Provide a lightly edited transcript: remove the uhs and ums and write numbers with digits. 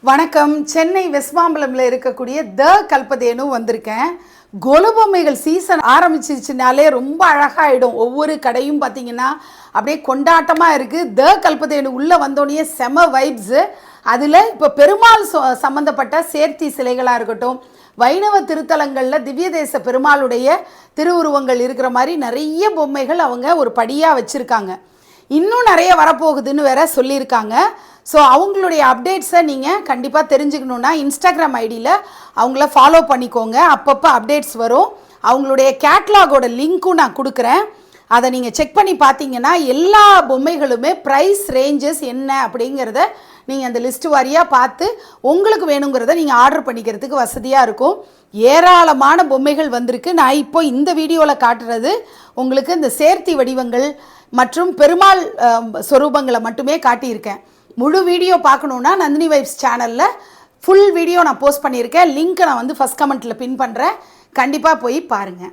வணக்கம். சென்னை வெஸ்மாம்பலம்ல இருக்கக்கூடிய த கல்பதேனு வந்திருக்கேன். கொலுபொம்மைகள் சீசன் ஆரம்பிச்சிருச்சுனாலே ரொம்ப அழகாயிடும். ஒவ்வொரு கடையும் பார்த்தீங்கன்னா அப்படியே கொண்டாட்டமாக இருக்குது. த கல்பதேனு உள்ளே வந்தோடனே செம வைப்ஸு. அதில் இப்போ பெருமாள் சம்மந்தப்பட்ட சேர்த்தி சிலைகளாக இருக்கட்டும், வைணவ திருத்தலங்களில் திவ்ய தேச பெருமாளுடைய திருவுருவங்கள் இருக்கிற மாதிரி நிறைய பொம்மைகள் அவங்க ஒரு படியாக வச்சுருக்காங்க. இன்னும் நிறைய வரப்போகுதுன்னு வேற சொல்லியிருக்காங்க. ஸோ அவங்களுடைய அப்டேட்ஸை நீங்கள் கண்டிப்பாக தெரிஞ்சுக்கணுன்னா இன்ஸ்டாகிராம் ஐடியில் அவங்கள ஃபாலோ பண்ணிக்கோங்க. அப்பப்போ அப்டேட்ஸ் வரும். அவங்களுடைய கேட்லாகோட லிங்க்கும் நான் கொடுக்குறேன். அதை நீங்கள் செக் பண்ணி பார்த்தீங்கன்னா எல்லா பொம்மைகளுமே ப்ரைஸ் ரேஞ்சஸ் என்ன அப்படிங்கிறத நீங்கள் அந்த லிஸ்ட்டு வாரியாக பார்த்து உங்களுக்கு வேணுங்கிறத நீங்கள் ஆர்டர் பண்ணிக்கிறதுக்கு வசதியாக இருக்கும். ஏராளமான பொம்மைகள் வந்திருக்கு. நான் இப்போ இந்த வீடியோவில் காட்டுறது உங்களுக்கு இந்த சேர்த்தி வடிவங்கள் மற்றும் பெருமாள் சொரூபங்களை மட்டுமே காட்டியிருக்கேன். முழு வீடியோ பார்க்கணுன்னா நந்தினி வைப்ஸ் சேனலில் ஃபுல் வீடியோ நான் போஸ்ட் பண்ணியிருக்கேன். லிங்க்கை நான் ஃபஸ்ட் கமெண்ட்டில் பின் பண்ணுறேன். கண்டிப்பாக போய் பாருங்கள்.